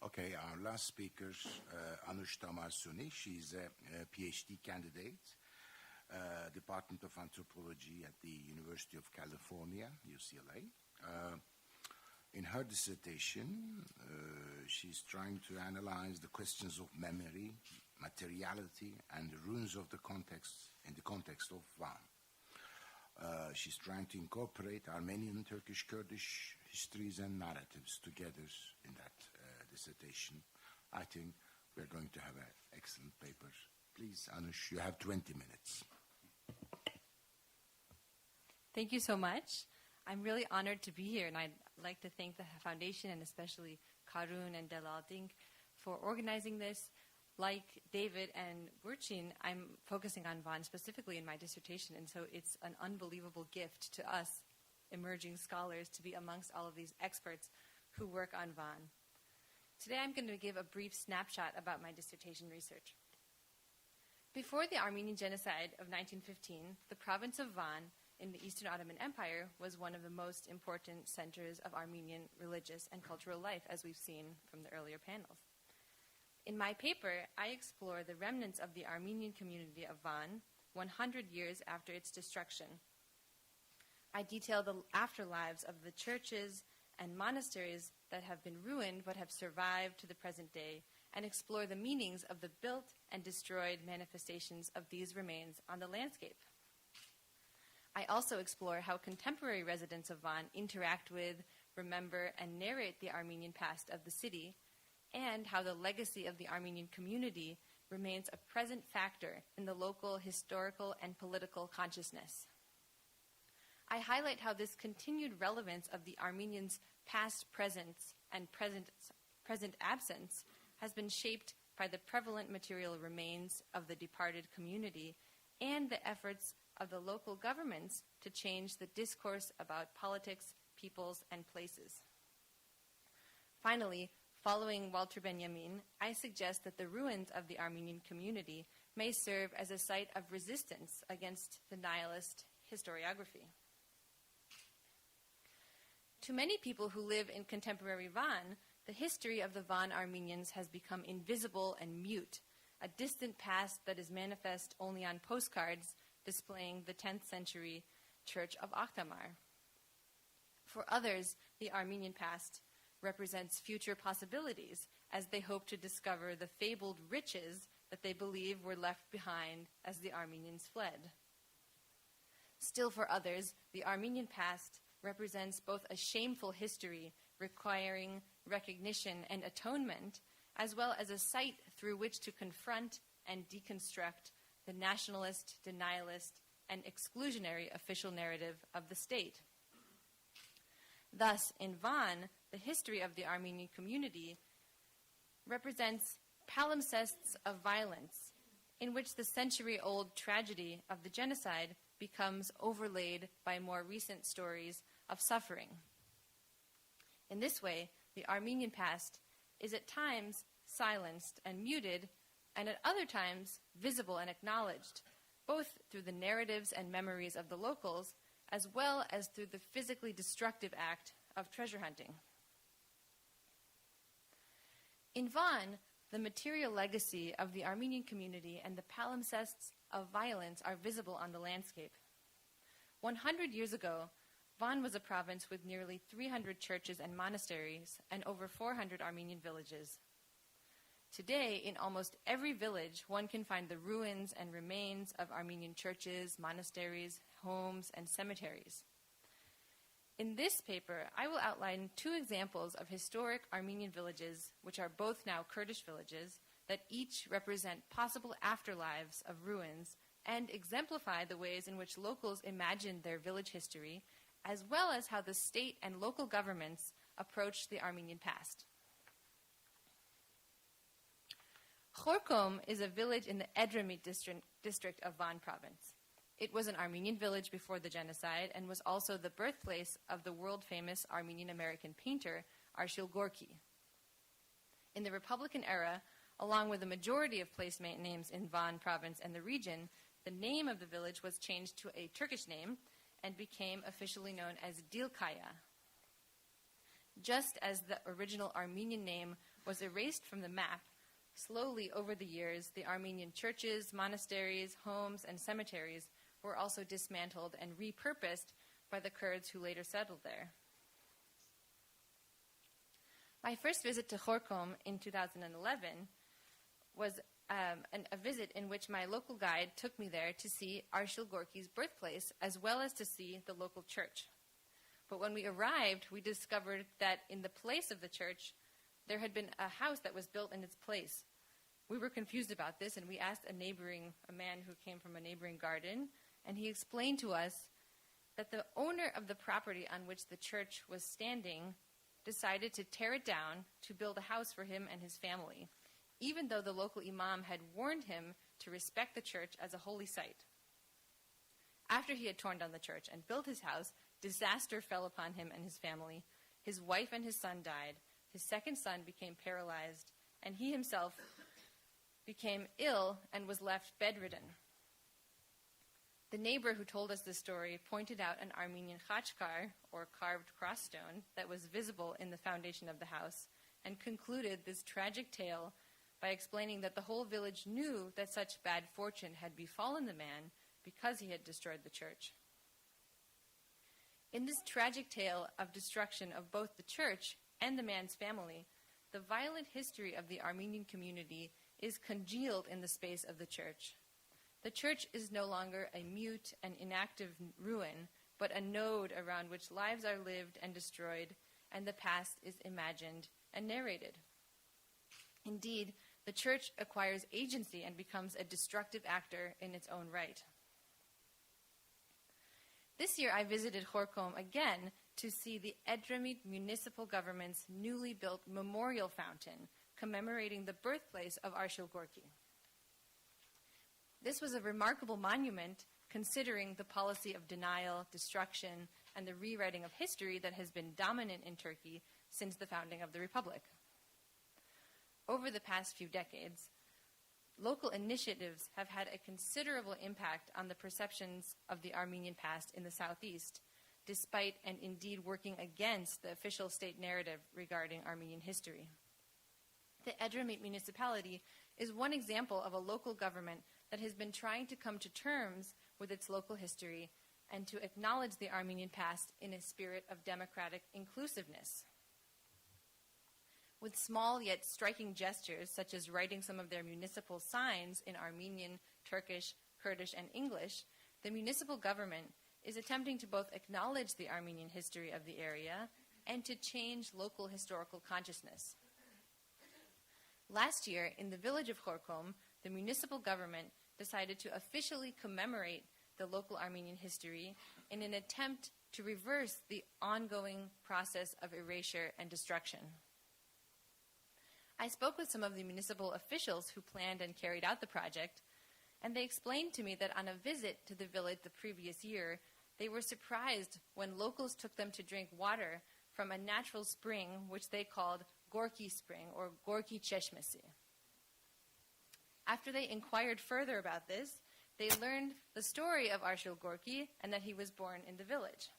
Okay, our last speaker, Anush Tamarsuni. She's a PhD candidate, Department of Anthropology at the University of California, UCLA. In her dissertation, she's trying to analyze the questions of memory, materiality, and the ruins of the context in the context of Van. She's trying to incorporate Armenian, Turkish, Kurdish histories and narratives together in that dissertation. I think we're going to have an excellent paper. Please, Anush, you have 20 minutes. Thank you so much. I'm really honored to be here, and I'd like to thank the Foundation and especially Karun and Delal Dink for organizing this. Like David and Burçin, I'm focusing on Van specifically in my dissertation, and so it's an unbelievable gift to us emerging scholars to be amongst all of these experts who work on Van. Today I'm going to give a brief snapshot about my dissertation research. Before the Armenian genocide of 1915, the province of Van in the Eastern Ottoman Empire was one of the most important centers of Armenian religious and cultural life, as we've seen from the earlier panels. In my paper, I explore the remnants of the Armenian community of Van 100 years after its destruction. I detail the afterlives of the churches and monasteries that have been ruined but have survived to the present day, and explore the meanings of the built and destroyed manifestations of these remains on the landscape. I also explore how contemporary residents of Van interact with, remember, and narrate the Armenian past of the city, and how the legacy of the Armenian community remains a present factor in the local historical and political consciousness. I highlight how this continued relevance of the Armenians' past presence and present absence has been shaped by the prevalent material remains of the departed community and the efforts of the local governments to change the discourse about politics, peoples, and places. Finally, following Walter Benjamin, I suggest that the ruins of the Armenian community may serve as a site of resistance against the nihilist historiography. To many people who live in contemporary Van, the history of the Van Armenians has become invisible and mute, a distant past that is manifest only on postcards displaying the 10th century Church of Akhtamar. For others, the Armenian past represents future possibilities as they hope to discover the fabled riches that they believe were left behind as the Armenians fled. Still for others, the Armenian past represents both a shameful history requiring recognition and atonement, as well as a site through which to confront and deconstruct the nationalist, denialist, and exclusionary official narrative of the state. Thus, in Van, the history of the Armenian community represents palimpsests of violence, in which the century-old tragedy of the genocide becomes overlaid by more recent stories of suffering. In this way, the Armenian past is at times silenced and muted, and at other times visible and acknowledged, both through the narratives and memories of the locals, as well as through the physically destructive act of treasure hunting. In Van, the material legacy of the Armenian community and the palimpsests of violence are visible on the landscape. 100 years ago, Van was a province with nearly 300 churches and monasteries and over 400 Armenian villages. Today, in almost every village, one can find the ruins and remains of Armenian churches, monasteries, homes, and cemeteries. In this paper, I will outline 2 examples of historic Armenian villages, which are both now Kurdish villages, that each represent possible afterlives of ruins and exemplify the ways in which locals imagined their village history, as well as how the state and local governments approached the Armenian past. Khorkom is a village in the Edremit district of Van province. It was an Armenian village before the genocide and was also the birthplace of the world-famous Armenian-American painter Arshil Gorky. In the Republican era, along with the majority of place names in Van province and the region, the name of the village was changed to a Turkish name and became officially known as Dilkaya. Just as the original Armenian name was erased from the map, slowly over the years, the Armenian churches, monasteries, homes, and cemeteries were also dismantled and repurposed by the Kurds who later settled there. My first visit to Khorkom in 2011 was a visit in which my local guide took me there to see Arshil Gorky's birthplace, as well as to see the local church. But when we arrived, we discovered that in the place of the church, there had been a house that was built in its place. We were confused about this, and we asked a man who came from a neighboring garden, and he explained to us that the owner of the property on which the church was standing decided to tear it down to build a house for him and his family, even though the local imam had warned him to respect the church as a holy site. After he had torn down the church and built his house, disaster fell upon him and his family. His wife and his son died. His second son became paralyzed, and he himself became ill and was left bedridden. The neighbor who told us this story pointed out an Armenian khachkar, or carved cross stone, that was visible in the foundation of the house, and concluded this tragic tale by explaining that the whole village knew that such bad fortune had befallen the man because he had destroyed the church. In this tragic tale of destruction of both the church and the man's family, the violent history of the Armenian community is congealed in the space of the church. The church is no longer a mute and inactive ruin, but a node around which lives are lived and destroyed, and the past is imagined and narrated. Indeed, the church acquires agency and becomes a destructive actor in its own right. This year I visited Khorkom again to see the Edremit municipal government's newly built memorial fountain commemorating the birthplace of Arshil Gorky. This was a remarkable monument considering the policy of denial, destruction, and the rewriting of history that has been dominant in Turkey since the founding of the Republic. Over the past few decades, local initiatives have had a considerable impact on the perceptions of the Armenian past in the southeast, despite and indeed working against the official state narrative regarding Armenian history. The Edremit municipality is one example of a local government that has been trying to come to terms with its local history and to acknowledge the Armenian past in a spirit of democratic inclusiveness. With small yet striking gestures, such as writing some of their municipal signs in Armenian, Turkish, Kurdish, and English, the municipal government is attempting to both acknowledge the Armenian history of the area and to change local historical consciousness. Last year, in the village of Khorkom, the municipal government decided to officially commemorate the local Armenian history in an attempt to reverse the ongoing process of erasure and destruction. I spoke with some of the municipal officials who planned and carried out the project, and they explained to me that on a visit to the village the previous year, they were surprised when locals took them to drink water from a natural spring which they called Gorky Spring, or Gorky Cheshmesi. After they inquired further about this, they learned the story of Arshil Gorky and that he was born in the village.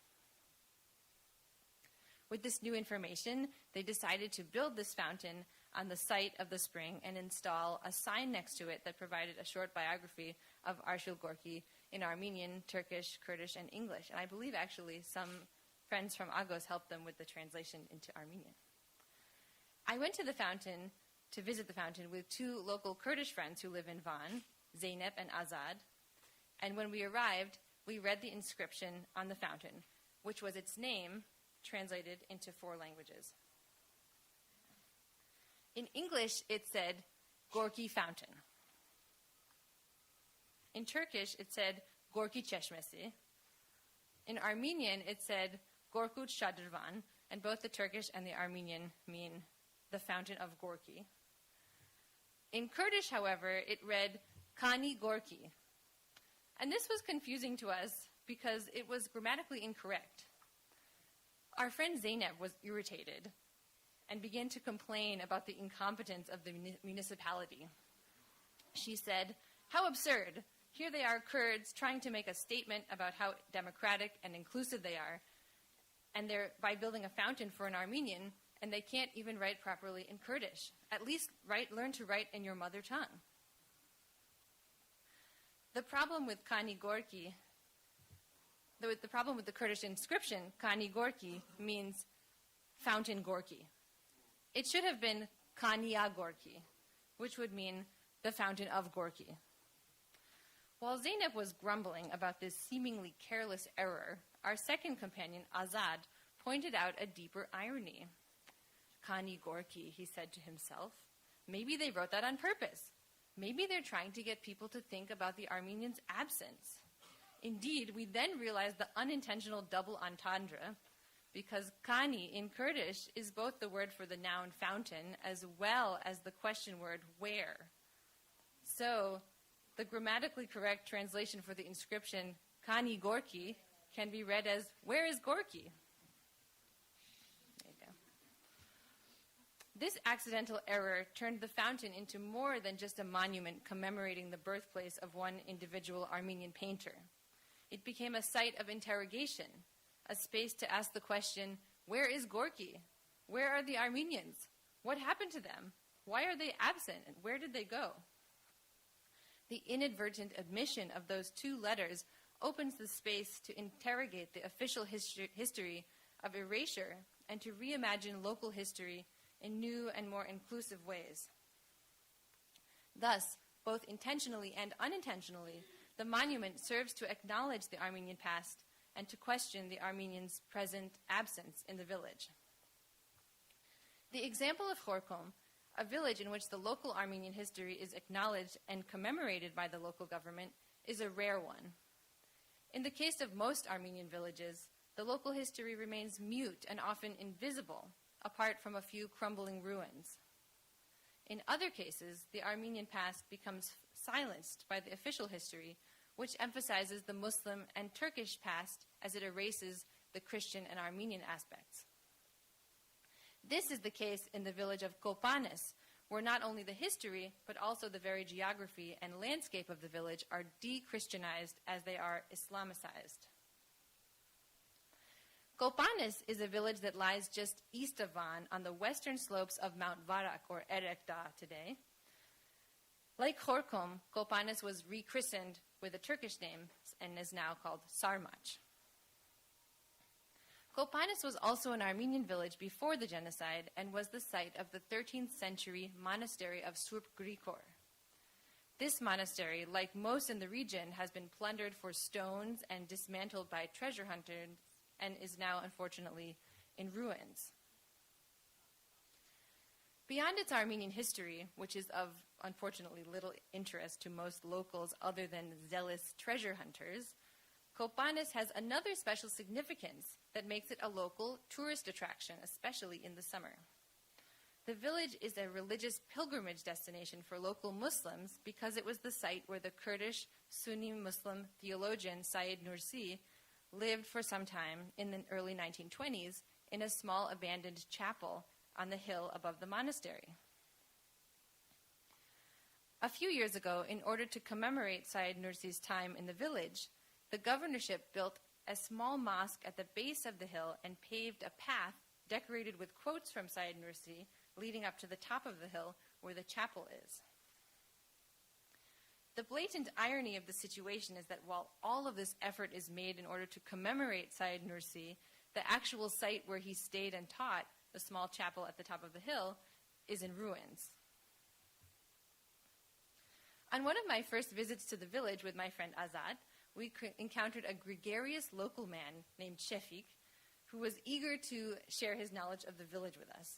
With this new information, they decided to build this fountain on the site of the spring and install a sign next to it that provided a short biography of Arshil Gorky in Armenian, Turkish, Kurdish, and English. And I believe actually some friends from Agos helped them with the translation into Armenian. I went to the fountain to visit the fountain with two local Kurdish friends who live in Van, Zeynep and Azad. And when we arrived, we read the inscription on the fountain, which was its name translated into 4 languages. In English, it said, Gorky Fountain. In Turkish, it said, Gorky Cheshmesi. In Armenian, it said, Gorkut Shadırvan, and both the Turkish and the Armenian mean the fountain of Gorky. In Kurdish, however, it read, Kani Gorky. And this was confusing to us because it was grammatically incorrect. Our friend Zeynep was irritated and began to complain about the incompetence of the municipality. She said, how absurd. Here they are, Kurds, trying to make a statement about how democratic and inclusive they are, and they're by building a fountain for an Armenian, and they can't even write properly in Kurdish. At least learn to write in your mother tongue. The problem with Kani Gorki, the problem with the Kurdish inscription, Kani Gorki, means fountain Gorki. It should have been Kaniya Gorki, which would mean the fountain of Gorki. While Zeynep was grumbling about this seemingly careless error, our second companion, Azad, pointed out a deeper irony. Kani Gorki, he said to himself. Maybe they wrote that on purpose. Maybe they're trying to get people to think about the Armenians' absence. Indeed, we then realized the unintentional double entendre, because Kani in Kurdish is both the word for the noun fountain as well as the question word where. So, the grammatically correct translation for the inscription Kani Gorki can be read as, where is Gorki? There you go. This accidental error turned the fountain into more than just a monument commemorating the birthplace of one individual Armenian painter. It became a site of interrogation, a space to ask the question, where is Gorki? Where are the Armenians? What happened to them? Why are they absent, and where did they go? The inadvertent omission of those two letters opens the space to interrogate the official history of erasure and to reimagine local history in new and more inclusive ways. Thus, both intentionally and unintentionally, the monument serves to acknowledge the Armenian past and to question the Armenians' present absence in the village. The example of Khorkom, a village in which the local Armenian history is acknowledged and commemorated by the local government, is a rare one. In the case of most Armenian villages, the local history remains mute and often invisible, apart from a few crumbling ruins. In other cases, the Armenian past becomes silenced by the official history, which emphasizes the Muslim and Turkish past as it erases the Christian and Armenian aspects. This is the case in the village of Kopanes, where not only the history, but also the very geography and landscape of the village are de-Christianized as they are Islamicized. Kopanes is a village that lies just east of Van on the western slopes of Mount Varak, or Erekdağ today. Like Khorkom, Kopanes was rechristened with a Turkish name and is now called Sarmaç. Kopanes was also an Armenian village before the genocide and was the site of the 13th century monastery of Surp Grigor. This monastery, like most in the region, has been plundered for stones and dismantled by treasure hunters and is now, unfortunately, in ruins. Beyond its Armenian history, which is of, unfortunately, little interest to most locals other than zealous treasure hunters, Kopanes has another special significance that makes it a local tourist attraction, especially in the summer. The village is a religious pilgrimage destination for local Muslims because it was the site where the Kurdish Sunni Muslim theologian Said Nursi lived for some time in the early 1920s in a small abandoned chapel on the hill above the monastery. A few years ago, in order to commemorate Said Nursi's time in the village, the governorship built a small mosque at the base of the hill and paved a path decorated with quotes from Said Nursi leading up to the top of the hill where the chapel is. The blatant irony of the situation is that while all of this effort is made in order to commemorate Said Nursi, the actual site where he stayed and taught, the small chapel at the top of the hill, is in ruins. On one of my first visits to the village with my friend Azad, we encountered a gregarious local man named Shefik, who was eager to share his knowledge of the village with us.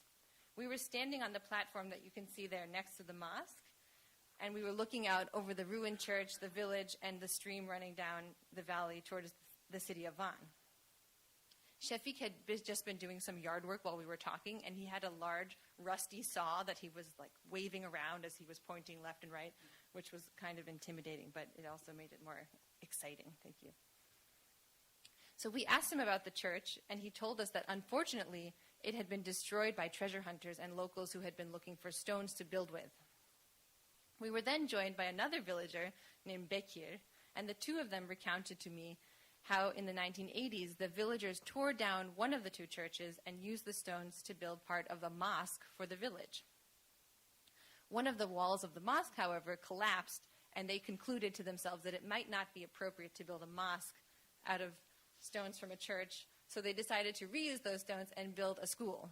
We were standing on the platform that you can see there next to the mosque, and we were looking out over the ruined church, the village, and the stream running down the valley towards the city of Van. Shefik had just been doing some yard work while we were talking, and he had a large, rusty saw that he was waving around as he was pointing left and right, which was kind of intimidating, but it also made it more exciting. Thank you. So we asked him about the church, and he told us that unfortunately it had been destroyed by treasure hunters and locals who had been looking for stones to build with. We were then joined by another villager named Bekir, and the two of them recounted to me how in the 1980s the villagers tore down one of the two churches and used the stones to build part of the mosque for the village. One of the walls of the mosque, however, collapsed, and they concluded to themselves that it might not be appropriate to build a mosque out of stones from a church, so they decided to reuse those stones and build a school.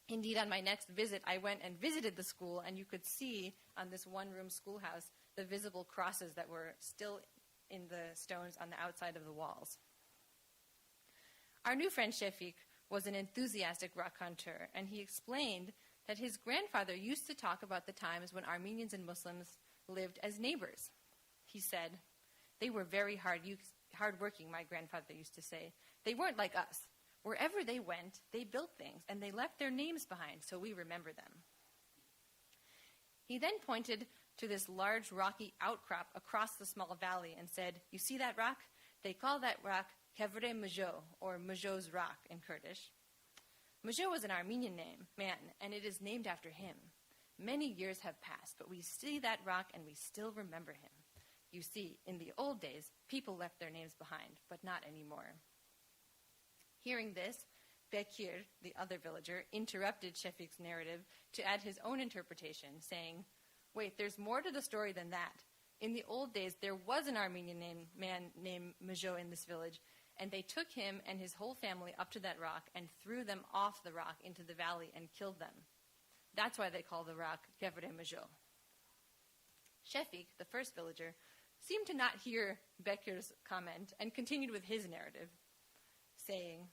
Indeed, on my next visit, I went and visited the school, and you could see on this one-room schoolhouse the visible crosses that were still in the stones on the outside of the walls. Our new friend Shefik was an enthusiastic rock hunter, and he explained that his grandfather used to talk about the times when Armenians and Muslims lived as neighbors. He said, "They were very hardworking," my grandfather used to say. "They weren't like us. Wherever they went, they built things, and they left their names behind, so we remember them." He then pointed to this large rocky outcrop across the small valley and said, "You see that rock? They call that rock Kevre Mujo, or Mujo's rock in Kurdish. Mujo was an Armenian man, and it is named after him. Many years have passed, but we see that rock and we still remember him. You see, in the old days, people left their names behind, but not anymore." Hearing this, Bekir, the other villager, interrupted Shefik's narrative to add his own interpretation, saying, "Wait, there's more to the story than that. In the old days, there was an Armenian man named Mujo in this village, and they took him and his whole family up to that rock and threw them off the rock into the valley and killed them. That's why they call the rock Kevre Mujo." Shefik, the first villager, seemed to not hear Bekir's comment and continued with his narrative, saying,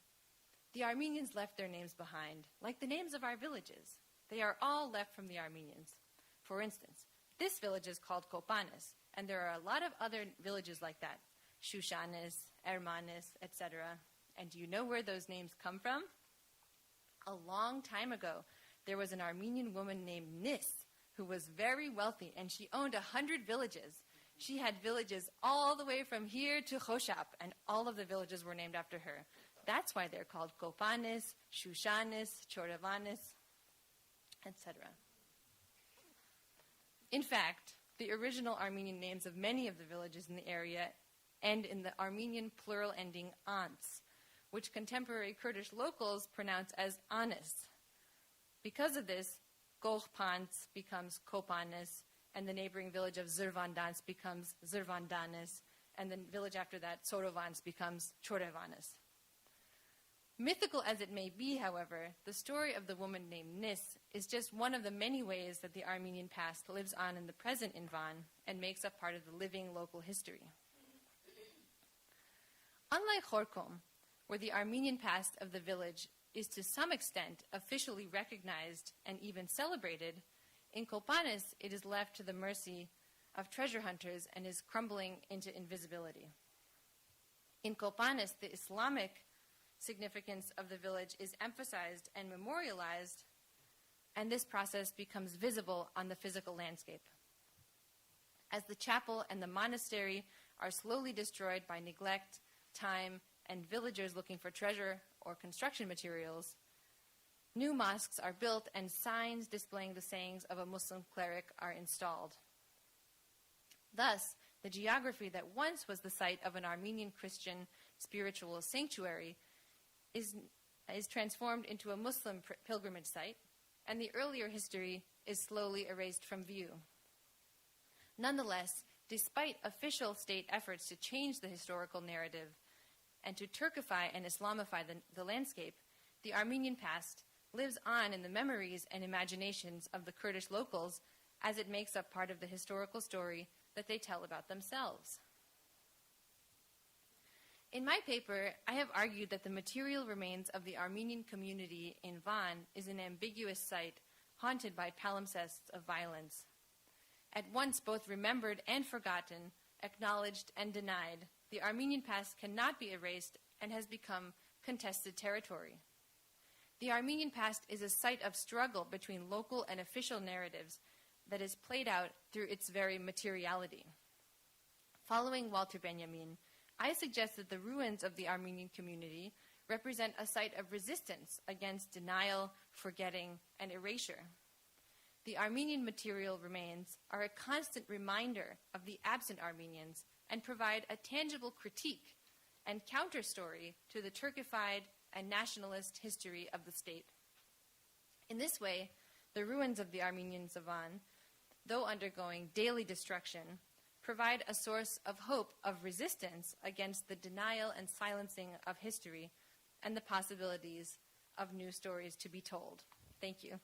"The Armenians left their names behind, like the names of our villages. They are all left from the Armenians. For instance, this village is called Kopanis, and there are a lot of other villages like that, Shushanis, Ermanis, etc. And do you know where those names come from? A long time ago, there was an Armenian woman named Nis who was very wealthy, and she owned 100 villages. She had villages all the way from here to Khoshap, and all of the villages were named after her. That's why they're called Kopanis, Shushanis, Chorevanis, etc. In fact, the original Armenian names of many of the villages in the area end in the Armenian plural ending ants, which contemporary Kurdish locals pronounce as anis. Because of this, Goghpans becomes Kopanis, and the neighboring village of Zirvandans becomes Zirvandanis, and the village after that, Sorovans, becomes Chorevanis. Mythical as it may be, however, the story of the woman named Nis is just one of the many ways that the Armenian past lives on in the present in Van and makes up part of the living local history. Unlike Khorkom, where the Armenian past of the village is to some extent officially recognized and even celebrated, in Kopanis it is left to the mercy of treasure hunters and is crumbling into invisibility. In Kopanis, the Islamic significance of the village is emphasized and memorialized, and this process becomes visible on the physical landscape. As the chapel and the monastery are slowly destroyed by neglect, time, and villagers looking for treasure or construction materials, new mosques are built and signs displaying the sayings of a Muslim cleric are installed. Thus, the geography that once was the site of an Armenian Christian spiritual sanctuary is transformed into a Muslim pilgrimage site, and the earlier history is slowly erased from view. Nonetheless, despite official state efforts to change the historical narrative and to Turkify and Islamify the landscape, the Armenian past lives on in the memories and imaginations of the Kurdish locals as it makes up part of the historical story that they tell about themselves. In my paper, I have argued that the material remains of the Armenian community in Van is an ambiguous site haunted by palimpsests of violence. At once both remembered and forgotten, acknowledged and denied, the Armenian past cannot be erased and has become contested territory. The Armenian past is a site of struggle between local and official narratives that is played out through its very materiality. Following Walter Benjamin, I suggest that the ruins of the Armenian community represent a site of resistance against denial, forgetting, and erasure. the Armenian material remains are a constant reminder of the absent Armenians and provide a tangible critique and counterstory to the Turkified and nationalist history of the state. In this way, the ruins of the Armenian Zavan, though undergoing daily destruction, provide a source of hope of resistance against the denial and silencing of history and the possibilities of new stories to be told. Thank you.